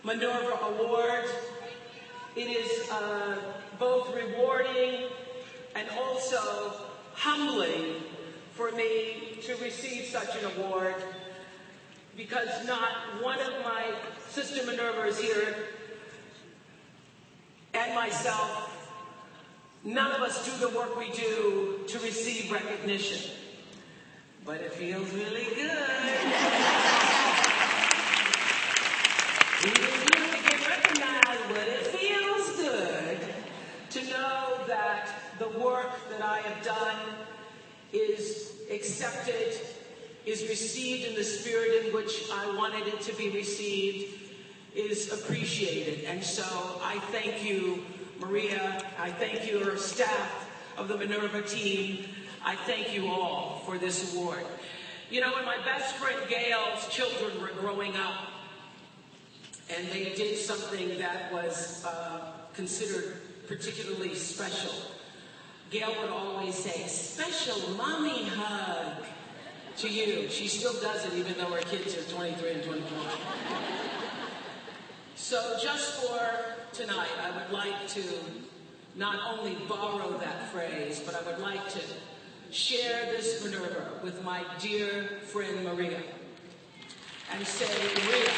Minerva Awards. It is both rewarding and also humbling for me to receive such an award, because not one of my sister Minervas here and myself, none of us do the work we do to receive recognition. But it feels really good. It feels good to get recognized, but it feels good to know that the work that I have done is accepted, is received in the spirit in which I wanted it to be received, is appreciated. And so I thank you, Maria. I thank your staff of the Minerva team. I thank you all for this award. You know, when my best friend Gail's children were growing up, and they did something that was considered particularly special, Gail would always say, "Special mommy hug" to you. She still does it even though her kids are 23 and 24. So just for tonight, I would like to not only borrow that phrase, but I would like to share this Minerva with my dear friend Maria and say, Maria,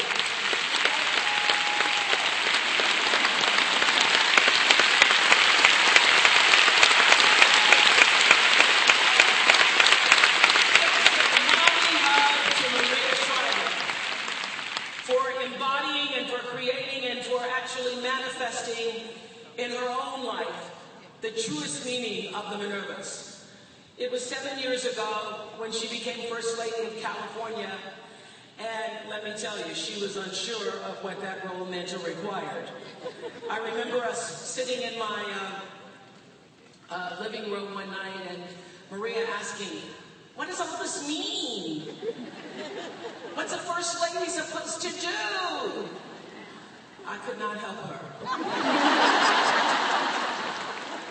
manifesting in her own life the truest meaning of the Minervas. It was 7 years ago when she became First Lady of California, and let me tell you, she was unsure of what that role meant or required. I remember us sitting in my living room one night and Maria asking, "What does all this mean? What's a First Lady supposed to do?" I could not help her.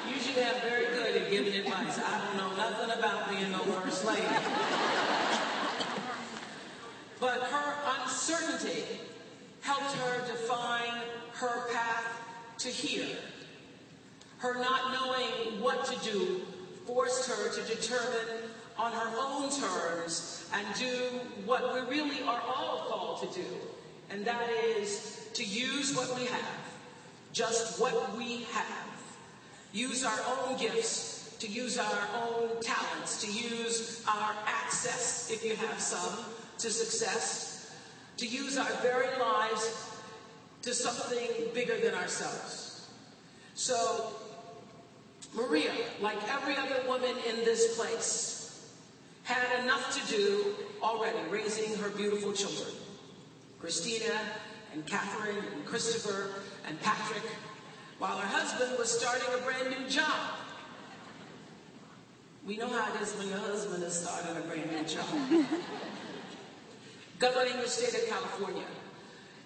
Usually I'm very good at giving advice. I don't know nothing about being no First Lady. But her uncertainty helped her define her path to here. Her not knowing what to do forced her to determine on her own terms and do what we really are all called to do, and that is to use what we have, just what we have. Use our own gifts, to use our own talents, to use our access, if you have some, to success, to use our very lives to something bigger than ourselves. So, Maria, like every other woman in this place, had enough to do already raising her beautiful children. Christina and Catherine and Christopher and Patrick, while her husband was starting a brand new job. We know how it is when your husband is starting a brand new job. Governing the state of California.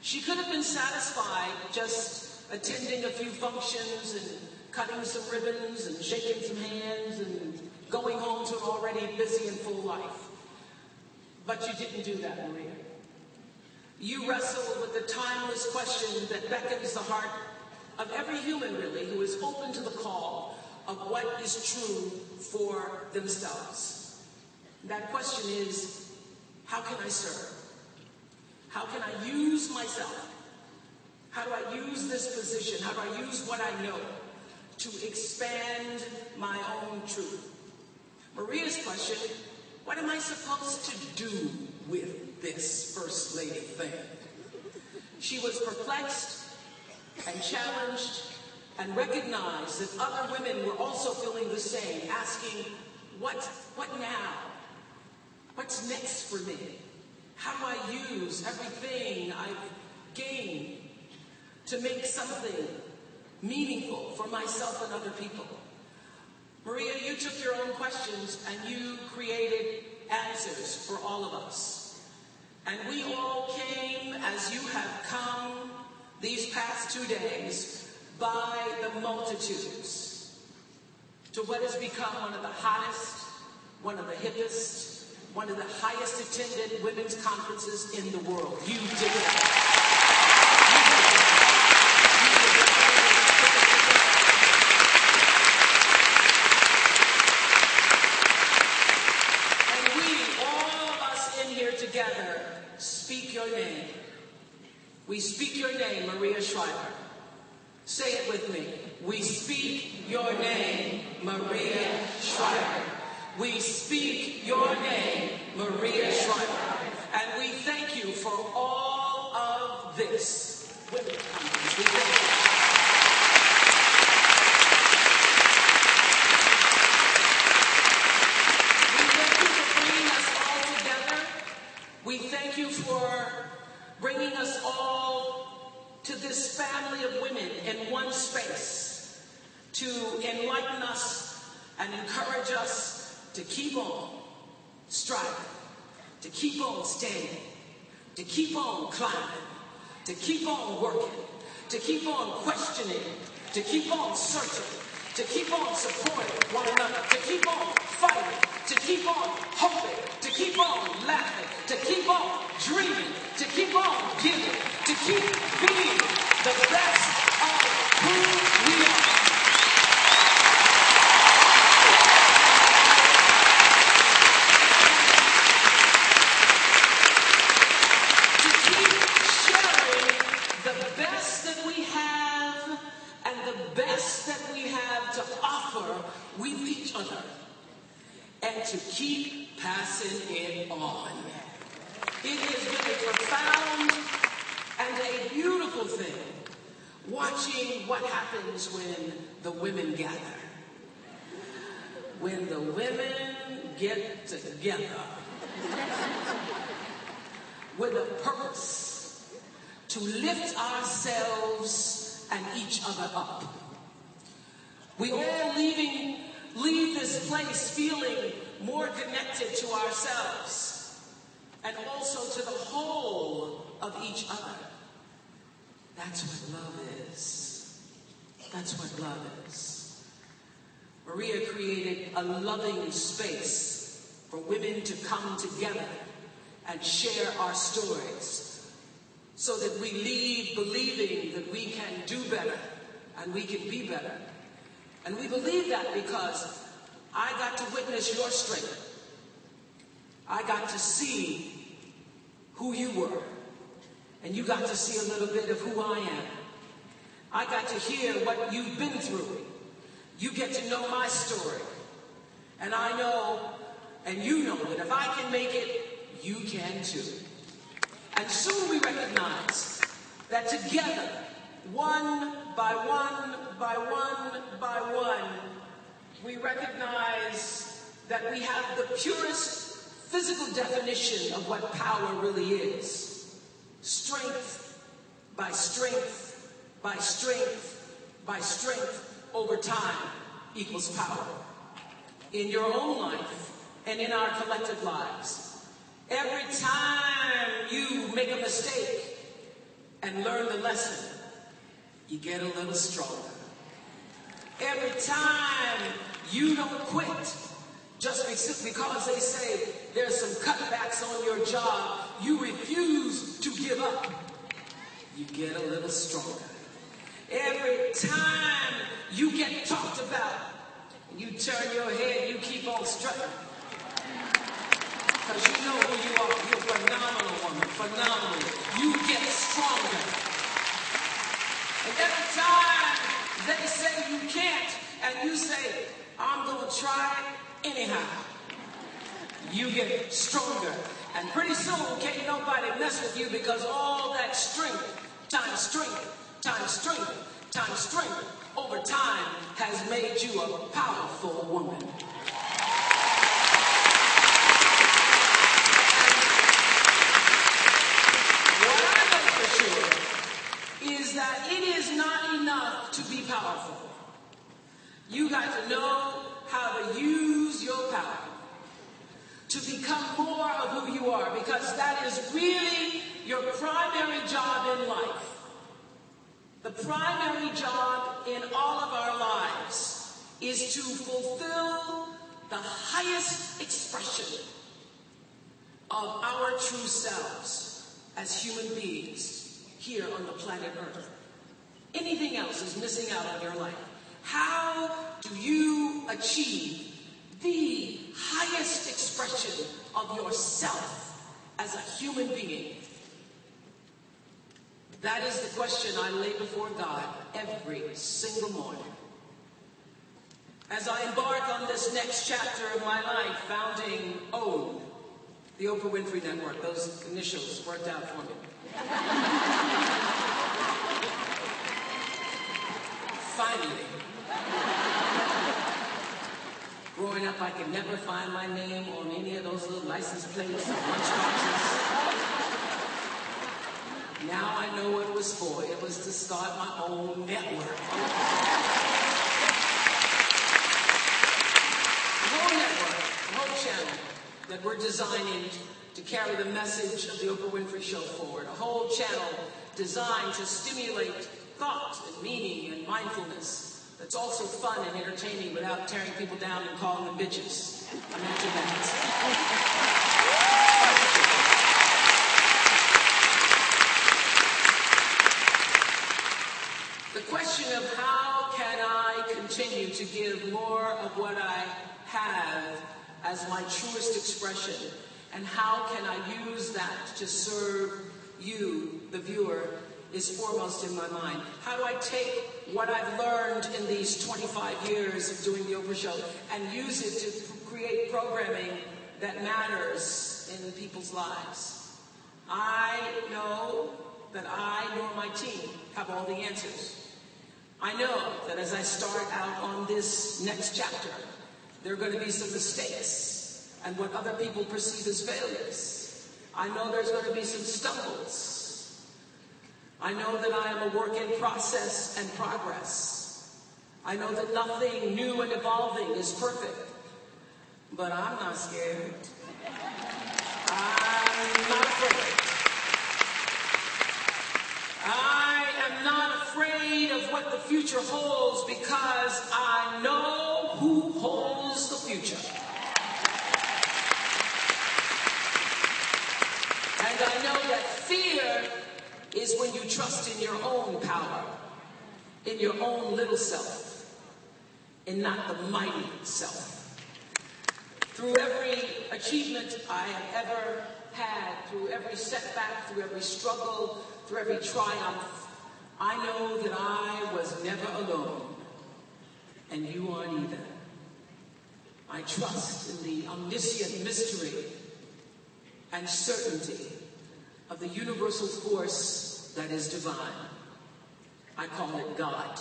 She could have been satisfied just attending a few functions and cutting some ribbons and shaking some hands and going home to an already busy and full life. But you didn't do that, Maria. You wrestle with the timeless question that beckons the heart of every human, really, who is open to the call of what is true for themselves. That question is, how can I serve? How can I use myself? How do I use this position? How do I use what I know to expand my own truth? Maria's question, what am I supposed to do with this First Lady thing? She was perplexed and challenged and recognized that other women were also feeling the same, asking, what now? What's next for me? How do I use everything I've gained to make something meaningful for myself and other people? Maria, you took your own questions and you created answers for all of us. And we all came, as you have come these past 2 days, by the multitudes, to what has become one of the hottest, one of the hippest, one of the highest attended women's conferences in the world. You did it. speak your name, Maria Shriver. Say it with me. We speak your name, Maria Shriver. We speak your name, Maria Shriver. And we thank you for all of this. Women conference, we thank you. We thank you for bringing us all to this family of women in one space to enlighten us and encourage us to keep on striving, to keep on standing, to keep on climbing, to keep on working, to keep on questioning, to keep on searching, to keep on supporting one another, to keep on fighting, to keep on hoping, to keep on laughing, to keep on dreaming, to keep on giving, to keep being the best of who we are. To keep sharing the best that we have and the best that we have to offer with each other. And to keep passing it on. It has been a profound and a beautiful thing watching what happens when the women gather. When the women get together with a purpose to lift ourselves and each other up. We all leave this place feeling more connected to ourselves and also to the whole of each other. That's what love is. That's what love is. Maria created a loving space for women to come together and share our stories so that we leave believing that we can do better and we can be better. And we believe that because I got to witness your strength. I got to see who you were. And you got to see a little bit of who I am. I got to hear what you've been through. You get to know my story. And I know, and you know, that if I can make it, you can too. And soon we recognize that together, one by one, by one, by one, we recognize that we have the purest physical definition of what power really is. Strength by strength, by strength, by strength over time equals power. In your own life and in our collective lives. Every time you make a mistake and learn the lesson, you get a little stronger. Every time you don't quit, just because they say there's some cutbacks on your job, you refuse to give up, you get a little stronger. Every time you get talked about, and you turn your head, you keep on strutting. Because you know who you are. You're a phenomenal woman, phenomenal. You get stronger. And every time they say you can't, and you say, I'm going to try it anyhow, you get stronger. And pretty soon, can't nobody mess with you because all that strength, times strength, times strength, times strength, over time has made you a powerful woman. What I know for sure is that it is not enough to be powerful. You got to know how to use your power to become more of who you are, because that is really your primary job in life. The primary job in all of our lives is to fulfill the highest expression of our true selves as human beings here on the planet Earth. Anything else is missing out on your life. How do you achieve the highest expression of yourself as a human being? That is the question I lay before God every single morning. As I embark on this next chapter of my life, founding OWN, the Oprah Winfrey Network, those initials worked out for me. Finally. Growing up, I could never find my name on any of those little license plates or lunchboxes. Now I know what it was for. It was to start my own network. The whole channel that we're designing to carry the message of the Oprah Winfrey Show forward. A whole channel designed to stimulate thought and meaning and mindfulness that's also fun and entertaining without tearing people down and calling them bitches. Imagine that. The question of how can I continue to give more of what I have as my truest expression, and how can I use that to serve you, the viewer, is foremost in my mind. How do I take what I've learned in these 25 years of doing the Oprah Show and use it to create programming that matters in people's lives? I know that I nor my team have all the answers. I know that as I start out on this next chapter, there are going to be some mistakes and what other people perceive as failures. I know there's going to be some stumbles. I know that I am a work in process and progress. I know that nothing new and evolving is perfect, but I'm not scared. I'm not afraid. I am not afraid of what the future holds because I know who holds the future. And I know that fear is when you trust in your own power, in your own little self, and not the mighty self. Through every achievement I have ever had, through every setback, through every struggle, through every triumph, I know that I was never alone, and you aren't either. I trust in the omniscient mystery and certainty of the universal force that is divine. I call it God.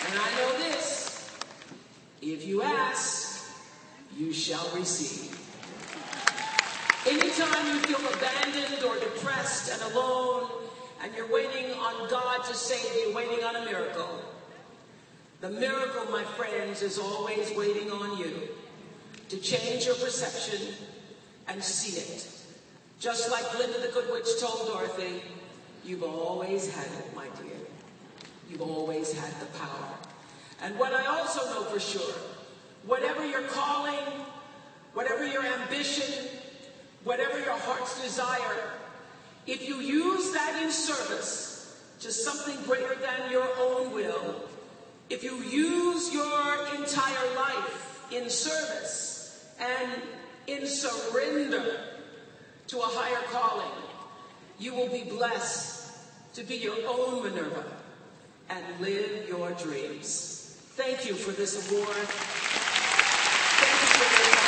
And I know this: if you ask, you shall receive. Anytime you feel abandoned or depressed and alone, and you're waiting on God to save you, waiting on a miracle, the miracle, my friends, is always waiting on you to change your perception and see it. Just like Glinda the Good Witch told Dorothy, you've always had it, my dear. You've always had the power. And what I also know for sure, whatever your calling, whatever your ambition, whatever your heart's desire, if you use that in service to something greater than your own will, if you use your entire life in service and in surrender to a higher calling, you will be blessed to be your own Minerva and live your dreams. Thank you for this award. Thank you for